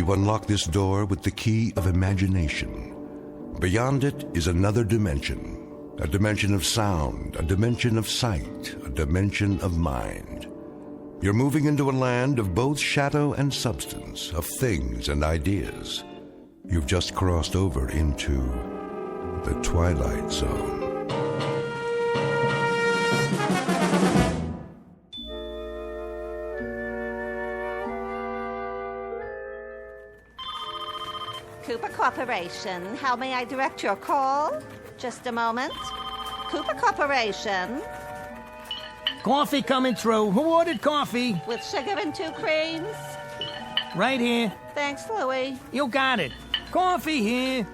You unlock this door with the key of imagination. Beyond it is another dimension. A dimension of sound, a dimension of sight, a dimension of mind. You're moving into a land of both shadow and substance, of things and ideas. You've just crossed over into the Twilight Zone. Cooper Corporation, how may I direct your call? Just a moment. Cooper Corporation. Coffee coming through. Who ordered coffee? With sugar and 2 creams. Right here. Thanks, Louie. You got it. Coffee here.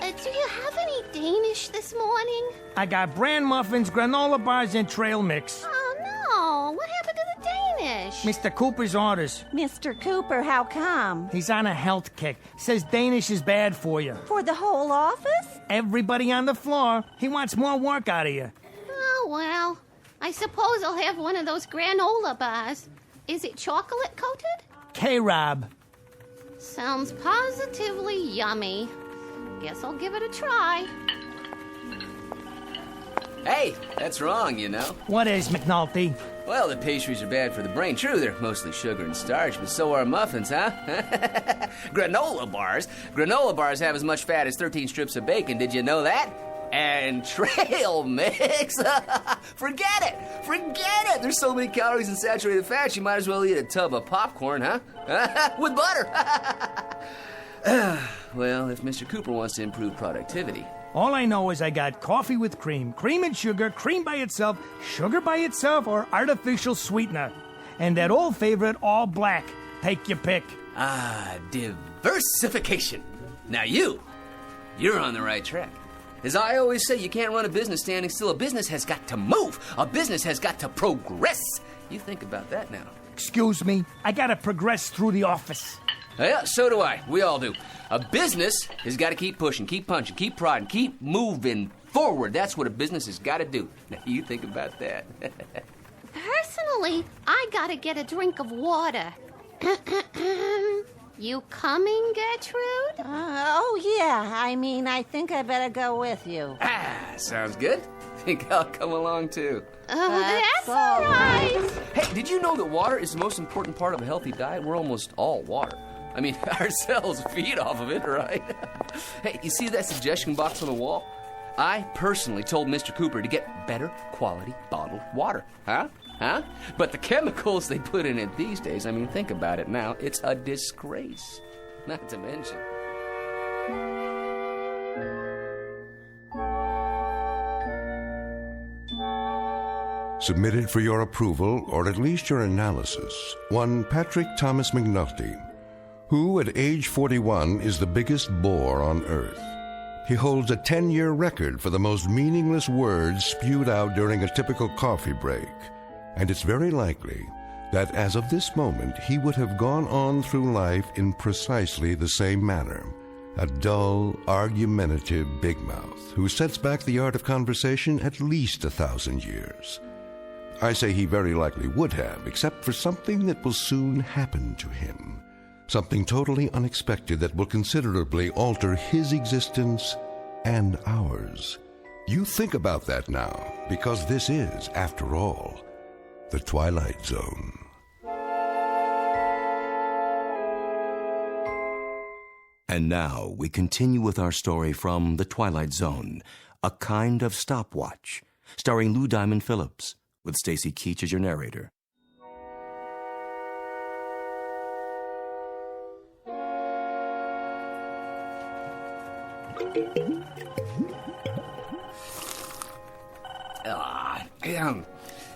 Do you have any Danish this morning? I got bran muffins, granola bars, and trail mix. Oh, no. What happened to the Danish? Mr. Cooper's orders. Mr. Cooper, how come? He's on a health kick. Says Danish is bad for you. For the whole office? Everybody on the floor. He wants more work out of you. Oh, well. I suppose I'll have one of those granola bars. Is it chocolate coated? K-Rob. Sounds positively yummy. Guess I'll give it a try. Hey, that's wrong, you know. What is, McNulty? Well, the pastries are bad for the brain. True, they're mostly sugar and starch, but so are muffins, huh? Granola bars? Granola bars have as much fat as 13 strips of bacon. Did you know that? And trail mix? Forget it! Forget it! There's so many calories in saturated fat, you might as well eat a tub of popcorn, huh? With butter! Well, if Mr. Cooper wants to improve productivity. All I know is I got coffee with cream, cream and sugar, cream by itself, sugar by itself, or artificial sweetener. And that old favorite, all black. Take your pick. Ah, diversification. Now you're on the right track. As I always say, you can't run a business standing still. A business has got to move. A business has got to progress. You think about that now. Excuse me, I gotta progress through the office. Yeah, so do I. We all do. A business has got to keep pushing, keep punching, keep prodding, keep moving forward. That's what a business has got to do. Now, you think about that. Personally, I gotta get a drink of water. You coming, Gertrude? Oh, yeah. I think I better go with you. Ah, sounds good. Think I'll come along, too. Oh, that's all right. Hey, did you know that water is the most important part of a healthy diet? We're almost all water. I mean, our cells feed off of it, right? Hey, you see that suggestion box on the wall? I personally told Mr. Cooper to get better quality bottled water. Huh? But the chemicals they put in it these days, I mean, think about it now. It's a disgrace. Not to mention. Submitted for your approval, or at least your analysis, one Patrick Thomas McNulty, who at age 41 is the biggest bore on Earth. He holds a 10-year record for the most meaningless words spewed out during a typical coffee break. And it's very likely that as of this moment, he would have gone on through life in precisely the same manner. A dull, argumentative big mouth who sets back the art of conversation at least 1,000 years. I say he very likely would have, except for something that will soon happen to him. Something totally unexpected that will considerably alter his existence and ours. You think about that now, because this is, after all, the Twilight Zone. And now we continue with our story from The Twilight Zone, A Kind of Stopwatch, starring Lou Diamond Phillips, with Stacy Keach as your narrator.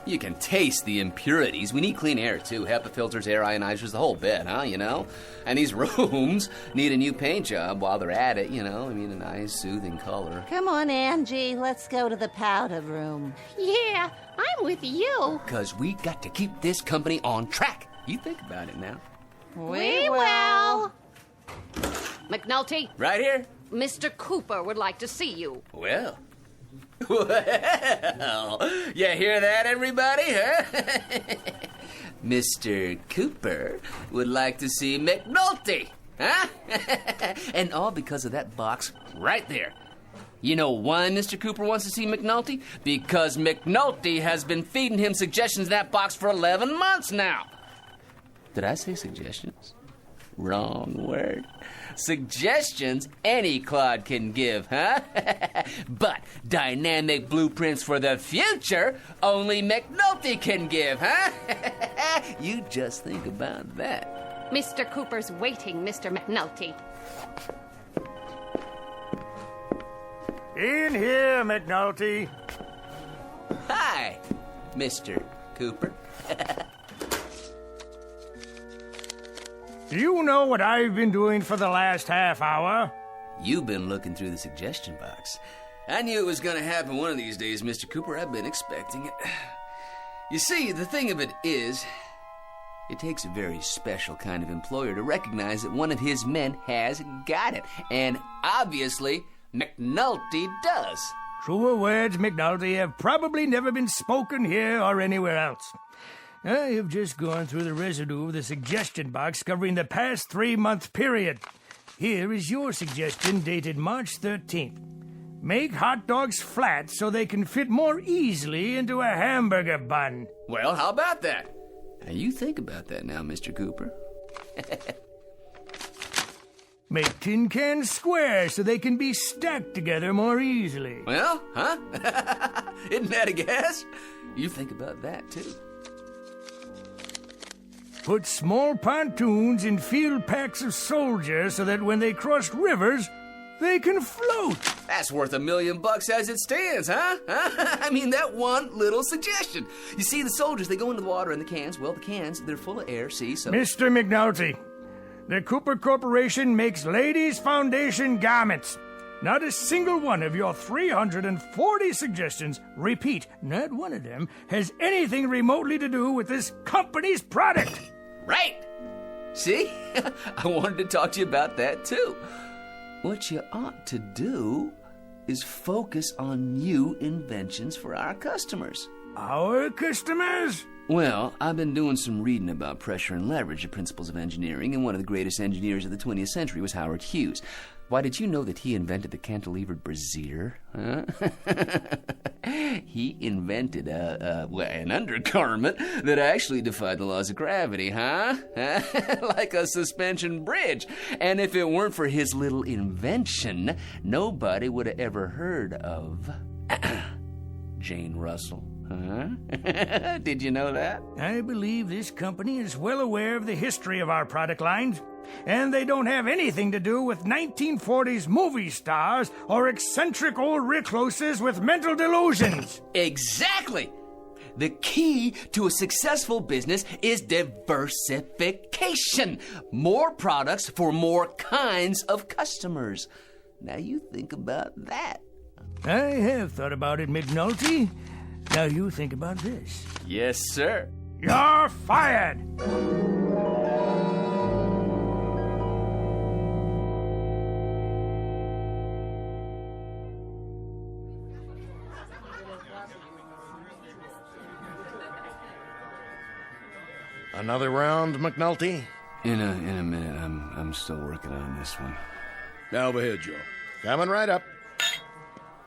You can taste the impurities. We need clean air, too. HEPA filters, air ionizers, the whole bit, huh, you know? And these rooms need a new paint job while they're at it, you know? I mean, a nice, soothing color. Come on, Angie. Let's go to the powder room. Yeah, I'm with you. Because we got to keep this company on track. You think about it now. We will. McNulty. Right here? Mr. Cooper would like to see you. Well, you hear that, everybody, huh? Mr. Cooper would like to see McNulty, huh? And all because of that box right there. You know why Mr. Cooper wants to see McNulty? Because McNulty has been feeding him suggestions in that box for 11 months now. Did I say suggestions? Wrong word. Suggestions any clod can give, huh? But dynamic blueprints for the future only McNulty can give, huh? You just think about that. Mr. Cooper's waiting, Mr. McNulty. In here, McNulty. Hi, Mr. Cooper. Do you know what I've been doing for the last half hour? You've been looking through the suggestion box. I knew it was going to happen one of these days, Mr. Cooper. I've been expecting it. You see, the thing of it is, it takes a very special kind of employer to recognize that one of his men has got it. And obviously, McNulty does. Truer words, McNulty, have probably never been spoken here or anywhere else. I have just gone through the residue of the suggestion box covering the past 3-month period. Here is your suggestion dated March 13th. Make hot dogs flat so they can fit more easily into a hamburger bun. Well, how about that? Now, you think about that now, Mr. Cooper. Make tin cans square so they can be stacked together more easily. Well, huh? Isn't that a guess? You think about that, too. Put small pontoons in field packs of soldiers so that when they cross rivers, they can float. That's worth $1 million as it stands, huh? I mean, that one little suggestion. You see, the soldiers, they go into the water in the cans. Well, the cans, they're full of air, see, so... Mr. McNulty, the Cooper Corporation makes ladies' foundation garments. Not a single one of your 340 suggestions, repeat, not one of them, has anything remotely to do with this company's product. Right! See? I wanted to talk to you about that, too. What you ought to do is focus on new inventions for our customers. Our customers? Well, I've been doing some reading about pressure and leverage, the principles of engineering, and one of the greatest engineers of the 20th century was Howard Hughes. Why, did you know that he invented the cantilevered brassiere? Huh? He invented an undergarment that actually defied the laws of gravity, huh? Like a suspension bridge. And if it weren't for his little invention, nobody would have ever heard of Jane Russell. Huh? Did you know that? I believe this company is well aware of the history of our product lines, and they don't have anything to do with 1940s movie stars or eccentric old recluses with mental delusions. Exactly! The key to a successful business is diversification. More products for more kinds of customers. Now you think about that. I have thought about it, McNulty. Now you think about this. Yes, sir. You're fired! Another round, McNulty? In a minute. I'm still working on this one. Over here, Joe. Coming right up.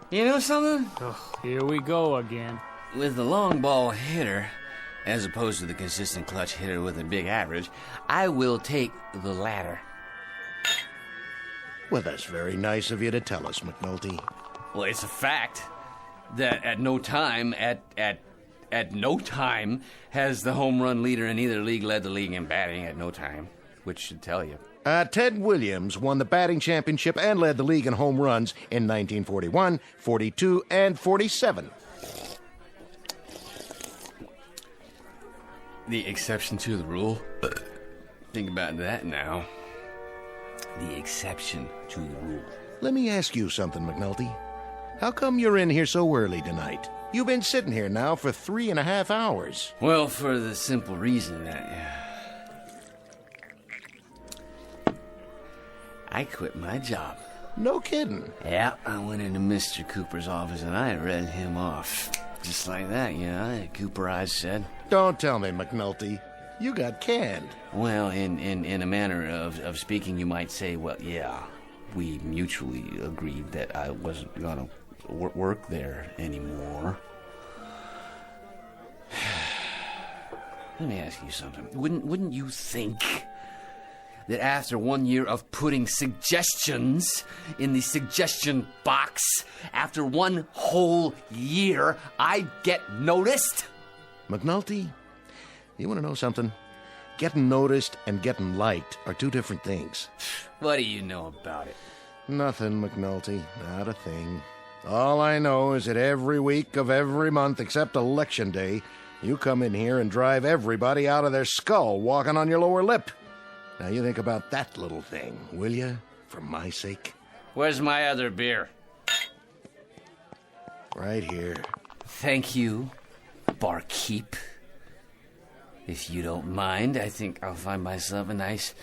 You know something? Oh, here we go again. With the long ball hitter, as opposed to the consistent clutch hitter with a big average, I will take the latter. Well, that's very nice of you to tell us, McNulty. Well, it's a fact that at no time has the home run leader in either league led the league in batting at no time, which should tell you. Ted Williams won the batting championship and led the league in home runs in 1941, 42, and 47. The exception to the rule? Think about that now. The exception to the rule. Let me ask you something, McNulty. How come you're in here so early tonight? You've been sitting here now for 3.5 hours. Well, for the simple reason that I quit my job. No kidding. Yeah, I went into Mr. Cooper's office and I read him off. Just like that, Cooper, I said. Don't tell me, McNulty. You got canned. Well, in a manner of speaking, you might say, well, yeah, we mutually agreed that I wasn't going to work there anymore. Let me ask you something. Wouldn't you think that after 1 year of putting suggestions in the suggestion box, after 1 whole year, I'd get noticed? McNulty, you want to know something? Getting noticed and getting liked are 2 different things. What do you know about it? Nothing, McNulty. Not a thing. All I know is that every week of every month except Election Day, you come in here and drive everybody out of their skull walking on your lower lip. Now you think about that little thing, will you? For my sake. Where's my other beer? Right here. Thank you, barkeep. If you don't mind, I think I'll find myself a nice,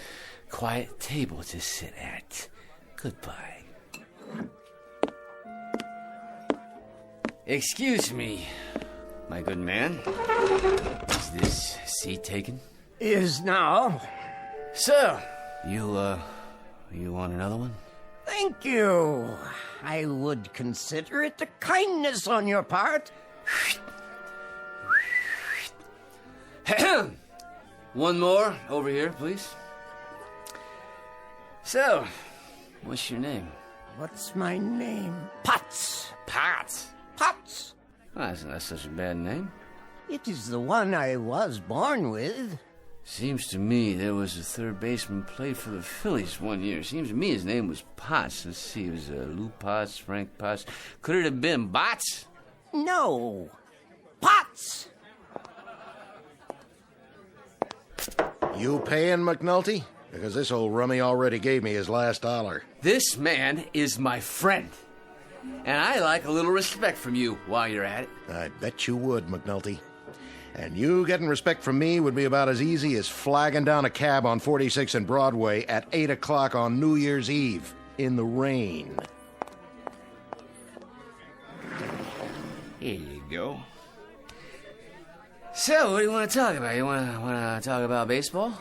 quiet table to sit at. Goodbye. Excuse me, my good man. Is this seat taken? Is now. So, you want another one? Thank you. I would consider it a kindness on your part. One more over here, please. So, what's your name? What's my name? Potts. Potts. Potts. Well, that's not such a bad name. It is the one I was born with. Seems to me there was a third baseman played for the Phillies 1 year. Seems to me his name was Potts. Let's see, it was Lou Potts, Frank Potts. Could it have been Bots? No. Potts. You paying, McNulty? Because this old rummy already gave me his last dollar. This man is my friend. And I like a little respect from you while you're at it. I bet you would, McNulty. And you getting respect from me would be about as easy as flagging down a cab on 46 and Broadway at 8 o'clock on New Year's Eve in the rain. Here you go. So, what do you want to talk about? You want to talk about baseball?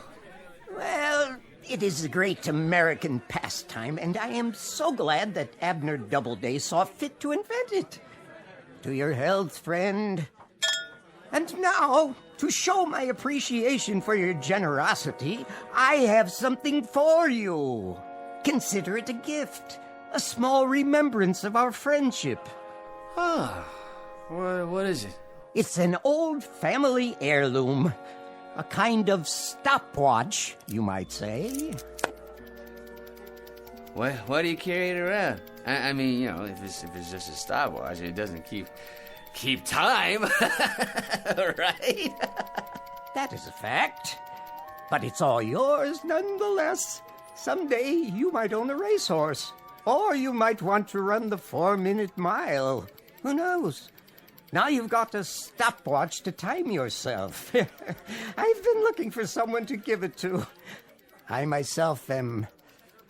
Well, it is a great American pastime, and I am so glad that Abner Doubleday saw fit to invent it. To your health, friend. And now, to show my appreciation for your generosity, I have something for you. Consider it a gift, a small remembrance of our friendship. Ah, what is it? It's an old family heirloom, a kind of stopwatch, you might say. Why do you carry it around? I mean, you know, if it's just a stopwatch, it doesn't keep time, right? That is a fact. But it's all yours nonetheless. Someday you might own a racehorse. Or you might want to run the 4-minute mile. Who knows? Now you've got a stopwatch to time yourself. I've been looking for someone to give it to. I myself am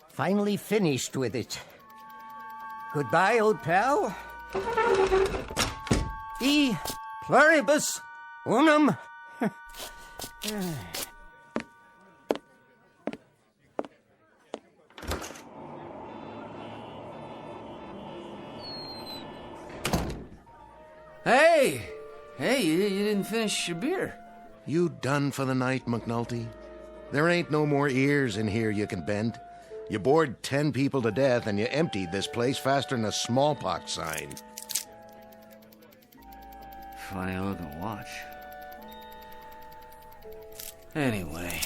finally finished with it. Goodbye, old pal. E pluribus unum. Hey, you didn't finish your beer. You done for the night, McNulty? There ain't no more ears in here you can bend. You bored 10 people to death and you emptied this place faster than a smallpox sign. Funny looking watch. Anyway.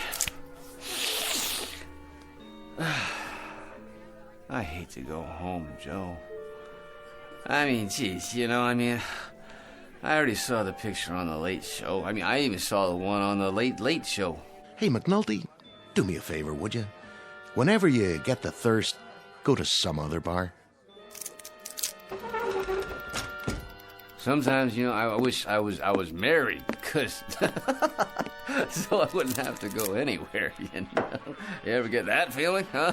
I hate to go home, Joe. I mean, geez, I already saw the picture on the Late Show. I mean, I even saw the one on the Late Show. Hey, McNulty, do me a favor, would you? Whenever you get the thirst, go to some other bar. Sometimes, I wish I was married, because so I wouldn't have to go anywhere, You ever get that feeling, huh?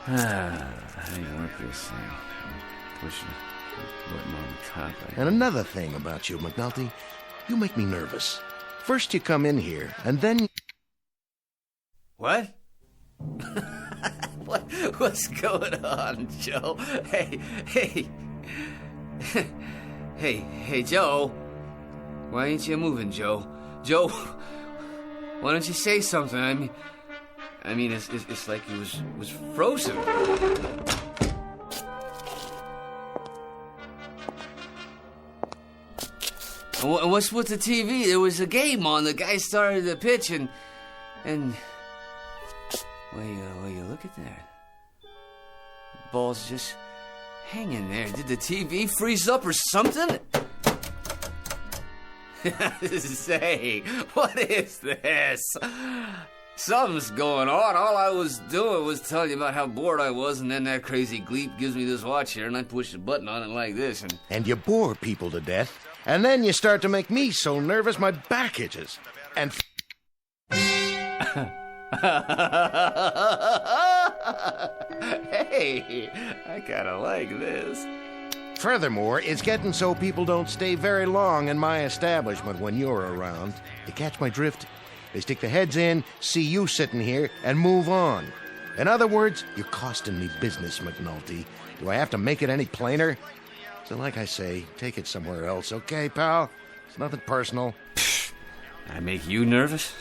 How do you work this thing? Pushing the button on the top. And another thing about you, McNulty, you make me nervous. First you come in here, and then... What? What's going on, Joe? Hey, Joe. Why ain't you moving, Joe? Joe, why don't you say something? I mean, it's like he was frozen. And what's with the TV? There was a game on. The guy started the pitch, and well, you look at that. The ball's just hanging there. Did the TV freeze up or something? Say, what is this? Something's going on. All I was doing was telling you about how bored I was, and then that crazy gleep gives me this watch here, and I push the button on it like this, and... And you bore people to death, and then you start to make me so nervous my back itches. And... Hey, I kinda like this. Furthermore, it's getting so people don't stay very long in my establishment when you're around. You catch my drift? They stick their heads in, see you sitting here, and move on. In other words, you're costing me business, McNulty. Do I have to make it any plainer? So like I say, take it somewhere else, okay, pal? It's nothing personal. I make you nervous?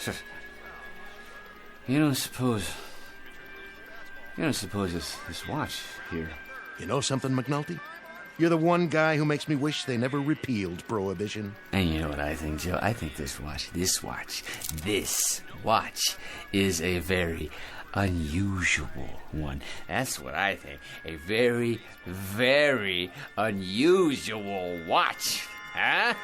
You don't suppose this watch here... You know something, McNulty? You're the one guy who makes me wish they never repealed Prohibition. And you know what I think, Joe? I think this watch is a very unusual one. That's what I think. A very, very unusual watch. Huh?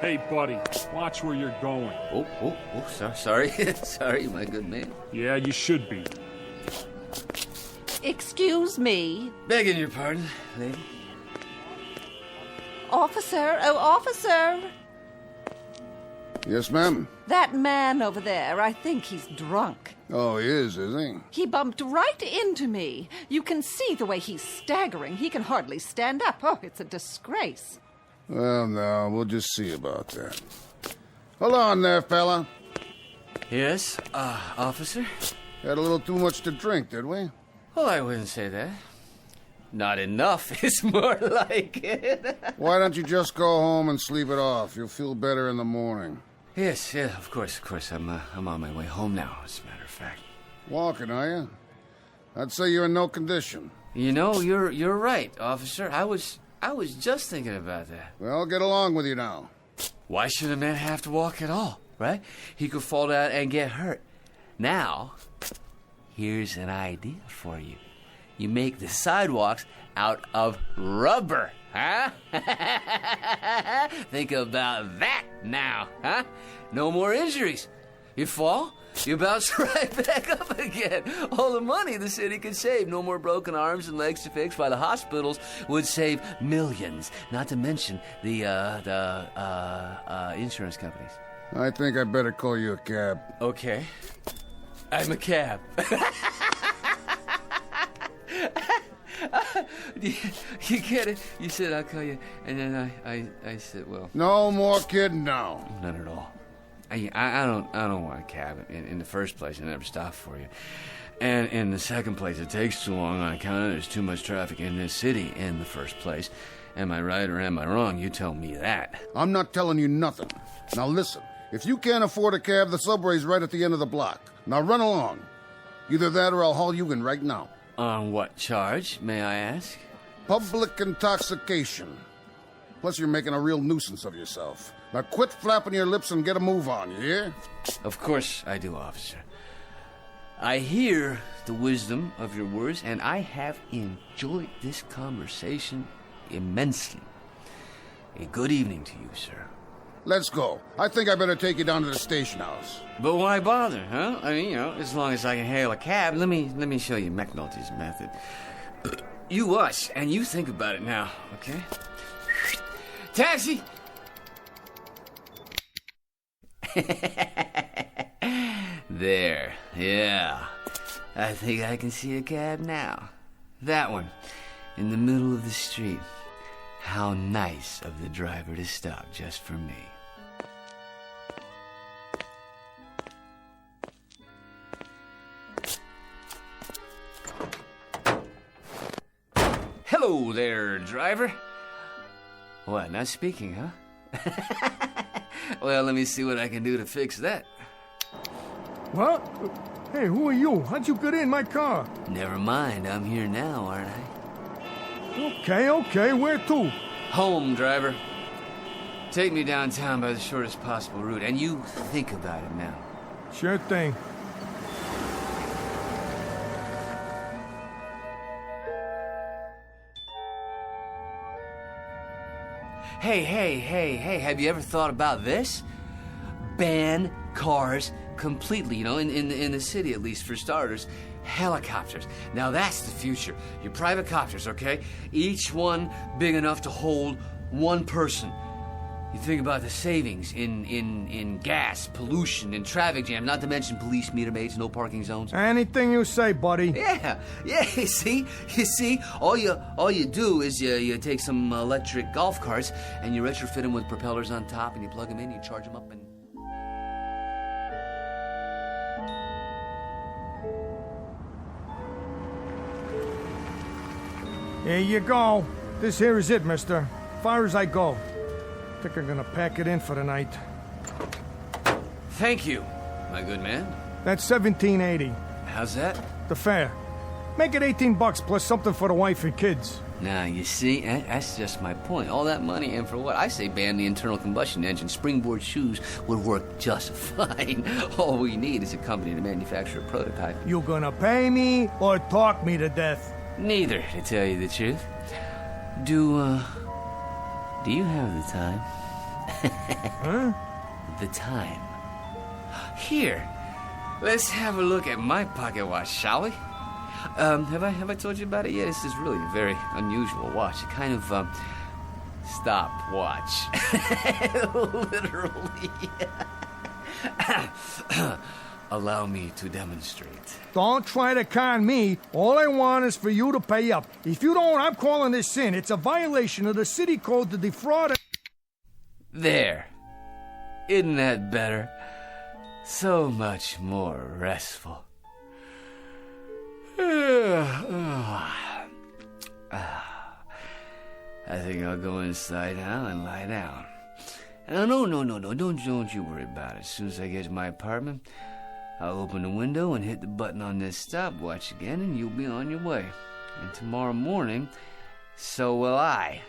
Hey, buddy, watch where you're going. Sorry. Sorry, my good man. Yeah, you should be. Excuse me. Begging your pardon, lady. Officer, oh, officer. Yes, ma'am? That man over there, I think he's drunk. Oh, he is he? He bumped right into me. You can see the way he's staggering. He can hardly stand up. Oh, it's a disgrace. Well, no, we'll just see about that. Hold on there, fella. Yes, officer? Had a little too much to drink, did we? Well, I wouldn't say that. Not enough is more like it. Why don't you just go home and sleep it off? You'll feel better in the morning. Yes, yeah, of course. I'm on my way home now, as a matter of fact. Walking, are you? I'd say you're in no condition. You know, you're right, officer. I was just thinking about that. Well, get along with you now. Why should a man have to walk at all, right? He could fall down and get hurt. Now, here's an idea for you. You make the sidewalks out of rubber, huh? Think about that now, huh? No more injuries. You fall, you bounce right back up again. All the money the city could save. No more broken arms and legs to fix, while the hospitals would save millions. Not to mention the insurance companies. I think I better call you a cab. Okay. I'm a cab. You get it? You said I'll call you, and then I said, well... No more kidding now. None at all. I don't want a cab. In the first place, I never stop for you. And in the second place, it takes too long on account of there's too much traffic in this city in the first place. Am I right or am I wrong? You tell me that. I'm not telling you nothing. Now listen, if you can't afford a cab, the subway's right at the end of the block. Now run along. Either that or I'll haul you in right now. On what charge, may I ask? Public intoxication. Plus you're making a real nuisance of yourself. Now quit flapping your lips and get a move on, you hear? Of course I do, officer. I hear the wisdom of your words, and I have enjoyed this conversation immensely. A good evening to you, sir. Let's go. I think I better take you down to the station house. But why bother, huh? I mean, as long as I can hail a cab, let me show you McNulty's method. You watch, and you think about it now, okay? Taxi! There, yeah. I think I can see a cab now. That one, in the middle of the street. How nice of the driver to stop just for me. Hello there, driver. What, not speaking, huh? Well, let me see what I can do to fix that. What? Hey, who are you? How'd you get in my car? Never mind, I'm here now, aren't I? Okay, where to? Home, driver. Take me downtown by the shortest possible route, and you think about it now. Sure thing. Hey, have you ever thought about this? Ban cars completely, you know, in the city at least, for starters. Helicopters. Now that's the future. Your private copters, okay? Each one big enough to hold one person. You think about the savings in gas, pollution, and traffic jam, not to mention police meter maids, no parking zones. Anything you say, buddy. Yeah, you see, all you do is you take some electric golf carts and you retrofit them with propellers on top, and you plug them in, you charge them up, and... Here you go. This here is it, mister. Far as I go. Think I'm gonna pack it in for the night. Thank you, my good man. That's $17.80. How's that? The fare. Make it $18 plus something for the wife and kids. Now, you see, that's just my point. All that money, and for what? I say ban the internal combustion engine. Springboard shoes would work just fine. All we need is a company to manufacture a prototype. You gonna pay me or talk me to death? Neither, to tell you the truth. Do you have the time? Huh? The time. Here, let's have a look at my pocket watch, shall we? Have I told you about it yet? This is really a very unusual watch. A kind of, stopwatch. Literally. Allow me to demonstrate. Don't try to con me. All I want is for you to pay up. If you don't, I'm calling this in. It's a violation of the city code to defraud... There. Isn't that better? So much more restful. I think I'll go inside now and lie down. No, don't you worry about it. As soon as I get to my apartment, I'll open the window and hit the button on this stopwatch again, and you'll be on your way. And tomorrow morning, so will I.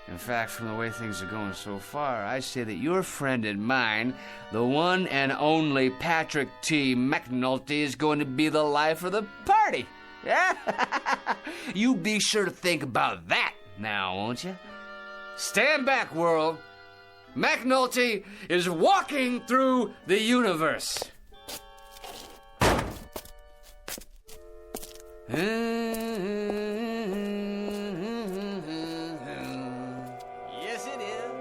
In fact, from the way things are going so far, I say that your friend and mine, the one and only Patrick T. McNulty, is going to be the life of the party. Yeah? You be sure to think about that now, won't you? Stand back, world. McNulty is walking through the universe. Yes, it is.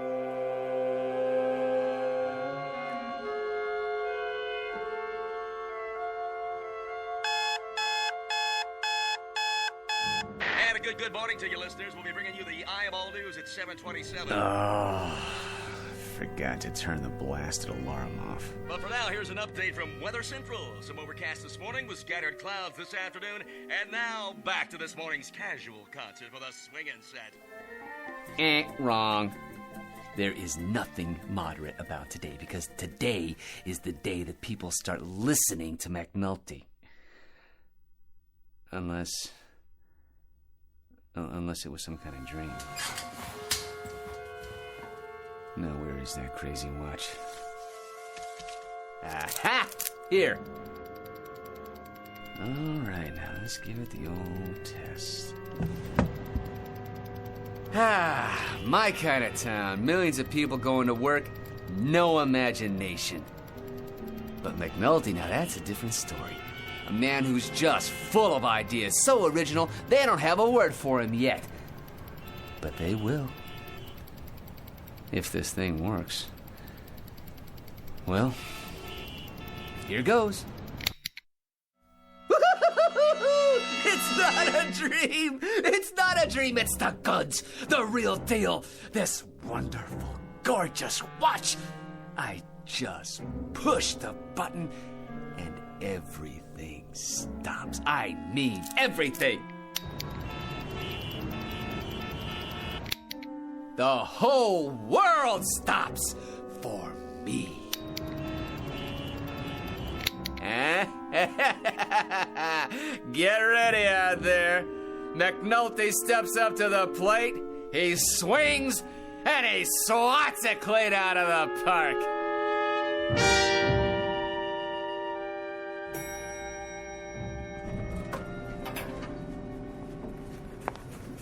And a good morning to you, listeners. We'll be bringing you the Eyeball News at 7:27. Oh, forgot to turn the blasted alarm off. But for now, here's an update from Weather Central. Some overcast this morning with scattered clouds this afternoon. And now, back to this morning's casual concert for the swinging set. Wrong. There is nothing moderate about today, because today is the day that people start listening to McNulty. Unless it was some kind of dream. Now, where is that crazy watch? Aha! Here! All right, now let's give it the old test. My kind of town. Millions of people going to work, no imagination. But McNulty, now that's a different story. A man who's just full of ideas, so original, they don't have a word for him yet. But they will. If this thing works. Well, here goes. It's not a dream! It's not a dream! It's the goods! The real deal! This wonderful, gorgeous watch! I just push the button and everything stops. I mean everything! The whole world stops for me. Get ready out there. McNulty steps up to the plate, he swings, and he swats it clean out of the park.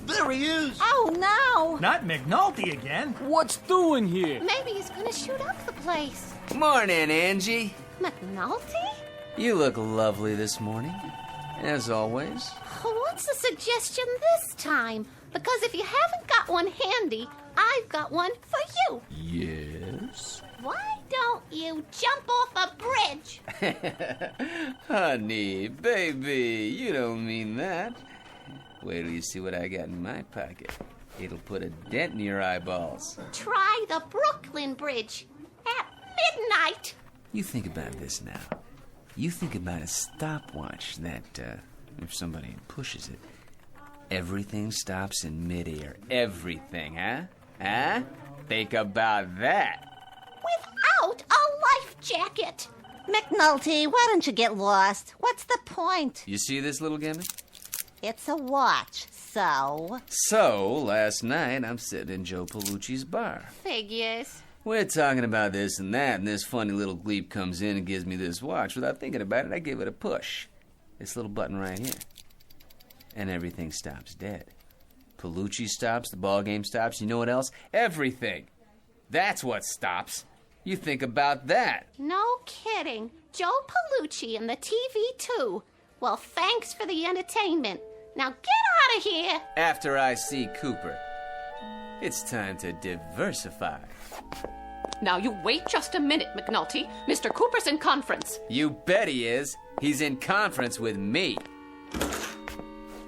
There he is! Oh, no! Not McNulty again. What's doing here? Maybe he's gonna shoot up the place. Morning, Angie. McNulty? You look lovely this morning, as always. What's the suggestion this time? Because if you haven't got one handy, I've got one for you. Yes? Why don't you jump off a bridge? Honey, baby, you don't mean that. Wait till you see what I got in my pocket. It'll put a dent in your eyeballs. Try the Brooklyn Bridge at midnight. You think about this now. You think about a stopwatch that, if somebody pushes it, everything stops in midair. Everything, huh? Huh? Think about that. Without a life jacket. McNulty, why don't you get lost? What's the point? You see this little gimmick? It's a watch, so... So, last night, I'm sitting in Joe Palucci's bar. Figures. We're talking about this and that, and this funny little gleep comes in and gives me this watch. Without thinking about it, I give it a push. This little button right here. And everything stops dead. Palucci stops, the ball game stops, you know what else? Everything. That's what stops. You think about that. No kidding. Joe Palucci and the TV too. Well, thanks for the entertainment. Now get out of here. After I see Cooper, it's time to diversify. Now you wait just a minute, McNulty. Mr. Cooper's in conference. You bet he is. He's in conference with me.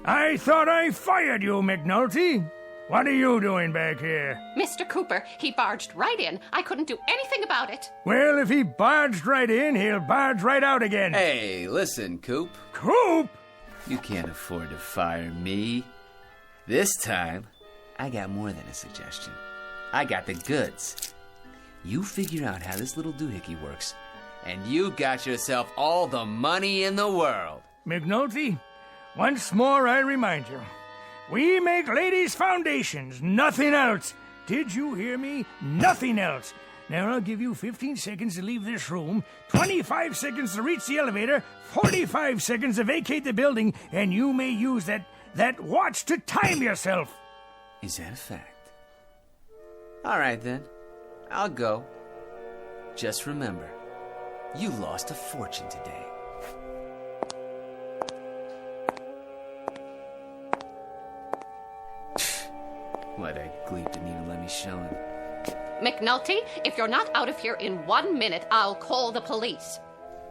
I thought I fired you, McNulty. What are you doing back here? Mr. Cooper, he barged right in. I couldn't do anything about it. Well, if he barged right in, he'll barge right out again. Hey, listen, Coop. Coop? You can't afford to fire me. This time, I got more than a suggestion. I got the goods. You figure out how this little doohickey works, and you got yourself all the money in the world. McNulty, once more I remind you, we make ladies' foundations, nothing else. Did you hear me? Nothing else. Now I'll give you 15 seconds to leave this room, 25 seconds to reach the elevator, 45 seconds to vacate the building, and you may use that watch to time yourself. Is that a fact? All right, then. I'll go. Just remember, you lost a fortune today. What a gleep didn't even let me show him. McNulty, if you're not out of here in 1 minute, I'll call the police.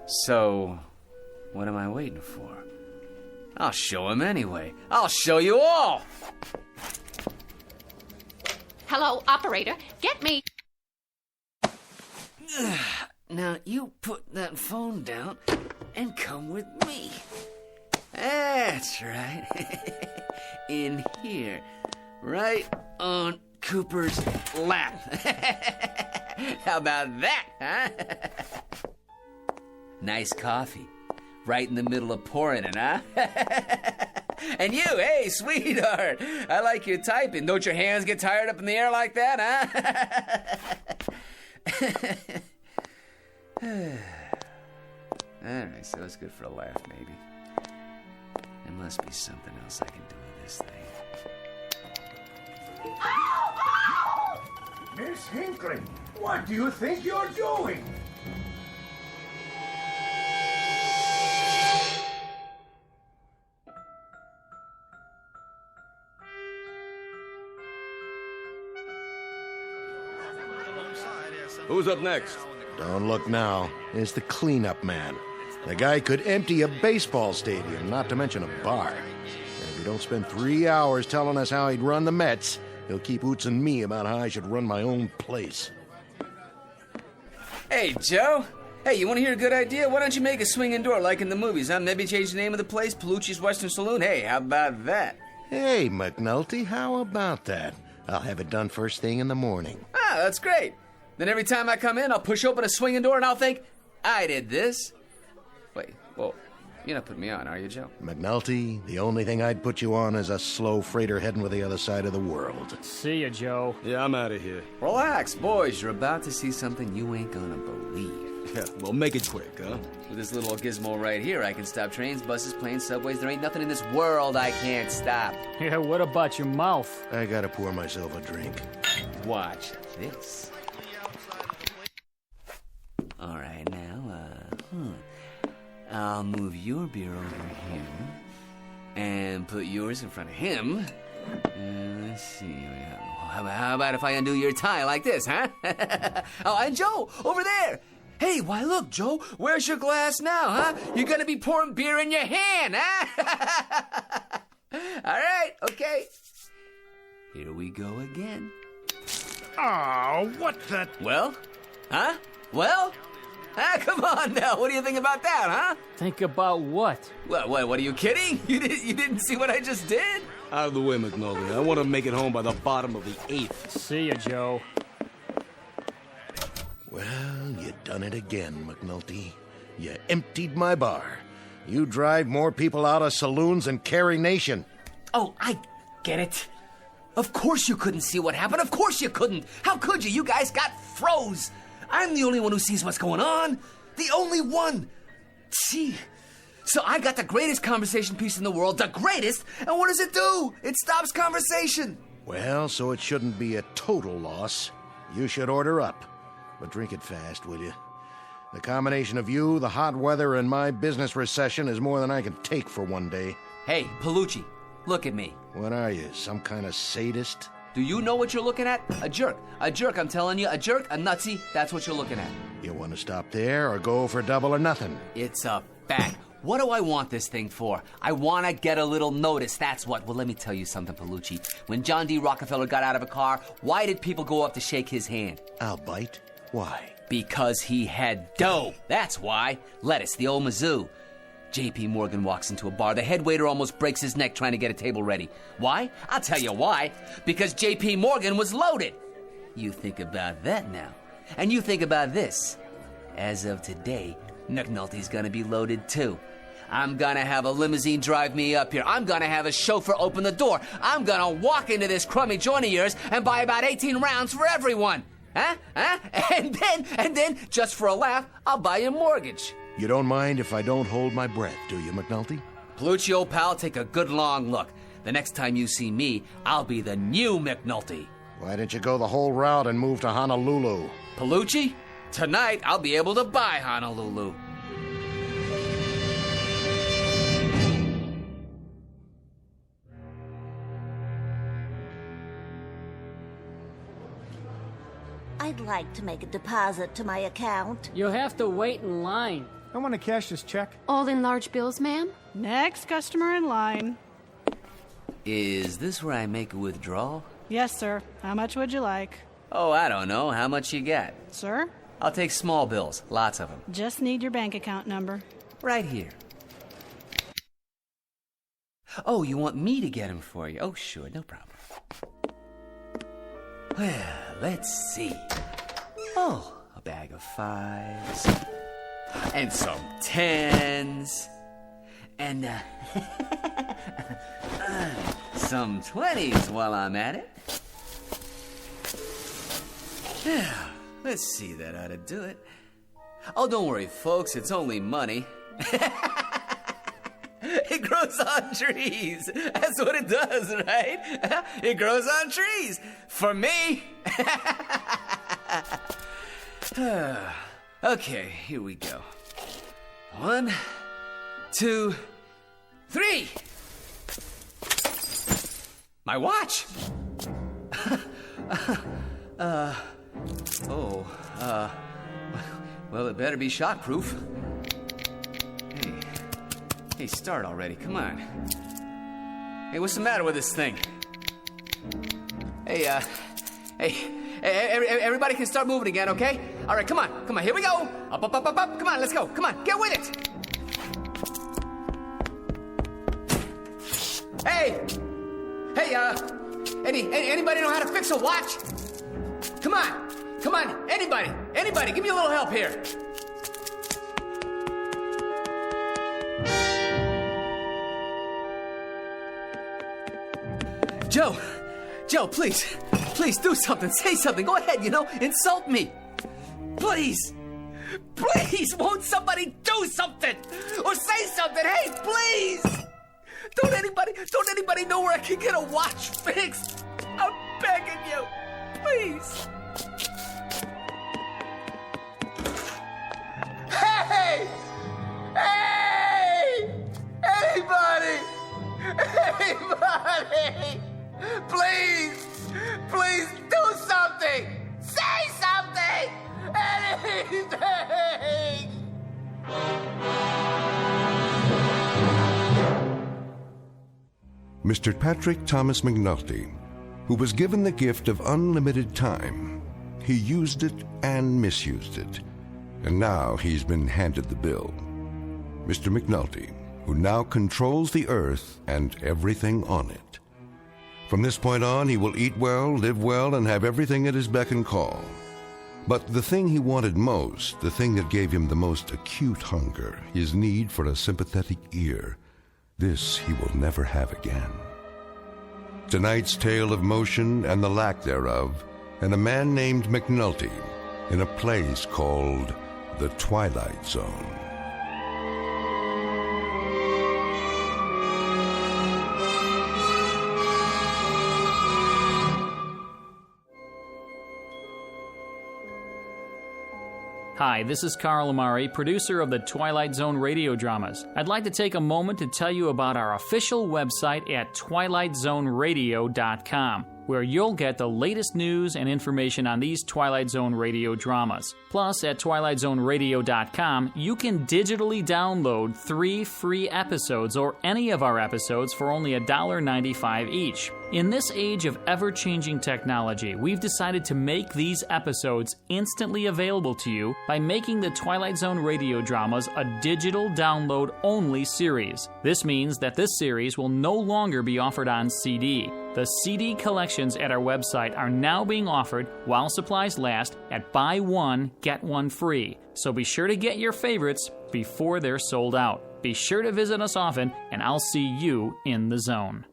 So, what am I waiting for? I'll show him anyway. I'll show you all! Hello, operator. Get me... Now, you put that phone down and come with me. That's right. In here. Right on Cooper's lap. How about that, huh? Nice coffee. Right in the middle of pouring it, huh? And you, hey, sweetheart. I like your typing. Don't your hands get tired up in the air like that, huh? All right, so it's good for a laugh, maybe. There must be something else I can do with this thing. Miss Hinckley, what do you think you're doing? Who's up next? Don't look now. It's the cleanup man. The guy could empty a baseball stadium, not to mention a bar. And if you don't spend 3 hours telling us how he'd run the Mets, he'll keep ootsing me about how I should run my own place. Hey, Joe. Hey, you want to hear a good idea? Why don't you make a swinging door like in the movies, huh? Maybe change the name of the place, Palucci's Western Saloon. Hey, how about that? Hey, McNulty, how about that? I'll have it done first thing in the morning. Ah, that's great. Then every time I come in, I'll push open a swinging door and I'll think, I did this. Wait, whoa. You're not putting me on, are you, Joe? McNulty, the only thing I'd put you on is a slow freighter heading for the other side of the world. See ya, Joe. Yeah, I'm out of here. Relax, boys. You're about to see something you ain't gonna believe. Yeah, well, make it quick, huh? With this little gizmo right here, I can stop trains, buses, planes, subways. There ain't nothing in this world I can't stop. Yeah, what about your mouth? I gotta pour myself a drink. Watch this. All right, now, I'll move your beer over here and put yours in front of him. Let's see. How about if I undo your tie like this, huh? Oh, and Joe, over there. Hey, why look, Joe, where's your glass now, huh? You're gonna be pouring beer in your hand, huh? All right, okay. Here we go again. Oh, what the... Well? Huh? Well? Ah, come on now. What do you think about that, huh? Think about what? What are you kidding? You didn't see what I just did? Out of the way, McNulty. I want to make it home by the bottom of the 8th. See ya, Joe. Well, you done it again, McNulty. You emptied my bar. You drive more people out of saloons than Carrie Nation. Oh, I get it. Of course you couldn't see what happened. Of course you couldn't. How could you? You guys got froze. I'm the only one who sees what's going on. The only one. See? So I got the greatest conversation piece in the world. The greatest. And what does it do? It stops conversation. Well, so it shouldn't be a total loss. You should order up. But drink it fast, will you? The combination of you, the hot weather, and my business recession is more than I can take for one day. Hey, Palucci, look at me. What are you, some kind of sadist? Do you know what you're looking at? A jerk. A jerk, I'm telling you. A jerk, a nutsy. That's what you're looking at. You want to stop there or go for double or nothing? It's a fact. What do I want this thing for? I want to get a little notice, that's what. Well, let me tell you something, Palucci. When John D. Rockefeller got out of a car, why did people go up to shake his hand? I'll bite. Why? Because he had dough. That's why. Lettuce, the old Mizzou. J.P. Morgan walks into a bar. The head waiter almost breaks his neck trying to get a table ready. Why? I'll tell you why. Because J.P. Morgan was loaded. You think about that now. And you think about this. As of today, McNulty's gonna be loaded too. I'm gonna have a limousine drive me up here. I'm gonna have a chauffeur open the door. I'm gonna walk into this crummy joint of yours and buy about 18 rounds for everyone. Huh? And then, just for a laugh, I'll buy you a mortgage. You don't mind if I don't hold my breath, do you, McNulty? Palucci, old pal, take a good long look. The next time you see me, I'll be the new McNulty. Why didn't you go the whole route and move to Honolulu? Palucci, tonight I'll be able to buy Honolulu. I'd like to make a deposit to my account. You'll have to wait in line. I want to cash this check. All in large bills, ma'am? Next customer in line. Is this where I make a withdrawal? Yes, sir. How much would you like? Oh, I don't know. How much you got? Sir? I'll take small bills. Lots of them. Just need your bank account number. Right here. Oh, you want me to get them for you? Oh, sure. No problem. Well, let's see. Oh, a bag of 5s. And some 10s. And, some 20s while I'm at it. Yeah, let's see, that ought to do it. Oh, don't worry, folks, it's only money. It grows on trees. That's what it does, right? It grows on trees. For me. Okay, here we go. 1, 2, 3. My watch. Well, it better be shockproof. Hey, start already. Come on. Hey, what's the matter with this thing? Hey, everybody can start moving again, okay? All right, come on, here we go. Up. Come on, let's go. Come on, get with it. Hey, anybody know how to fix a watch? Come on, anybody, give me a little help here. Joe, please do something, say something, go ahead, insult me. Please, won't somebody do something? Or say something, hey, please! Don't anybody know where I can get a watch fixed? I'm begging you, please. Hey! Anybody! Please do something! Say something! Anything! Mr. Patrick Thomas McNulty, who was given the gift of unlimited time, he used it and misused it, and now he's been handed the bill. Mr. McNulty, who now controls the earth and everything on it. From this point on, he will eat well, live well, and have everything at his beck and call. But the thing he wanted most, the thing that gave him the most acute hunger, his need for a sympathetic ear, this he will never have again. Tonight's tale of motion and the lack thereof, and a man named McNulty in a place called the Twilight Zone. Hi, this is Carl Amari, producer of the Twilight Zone radio dramas. I'd like to take a moment to tell you about our official website at twilightzoneradio.com, where you'll get the latest news and information on these Twilight Zone radio dramas. Plus, at twilightzoneradio.com, you can digitally download 3 free episodes or any of our episodes for only $1.95 each. In this age of ever-changing technology, we've decided to make these episodes instantly available to you by making the Twilight Zone radio dramas a digital download-only series. This means that this series will no longer be offered on CD. The CD collections at our website are now being offered while supplies last at buy one, get one free. So be sure to get your favorites before they're sold out. Be sure to visit us often, and I'll see you in the zone.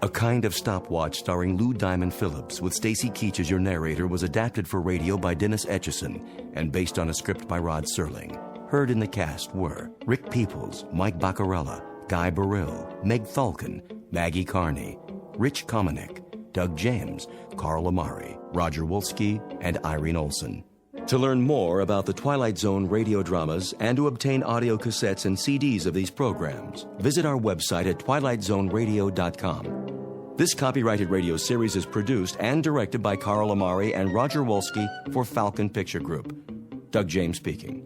A Kind of Stopwatch starring Lou Diamond Phillips with Stacy Keach as your narrator was adapted for radio by Dennis Etchison and based on a script by Rod Serling. Heard in the cast were Rick Peoples, Mike Baccarella, Guy Burrill, Meg Thalken, Maggie Carney, Rich Komanek, Doug James, Carl Amari, Roger Wolski, and Irene Olson. To learn more about the Twilight Zone radio dramas and to obtain audio cassettes and CDs of these programs, visit our website at twilightzoneradio.com. This copyrighted radio series is produced and directed by Carl Amari and Roger Wolski for Falcon Picture Group. Doug James speaking.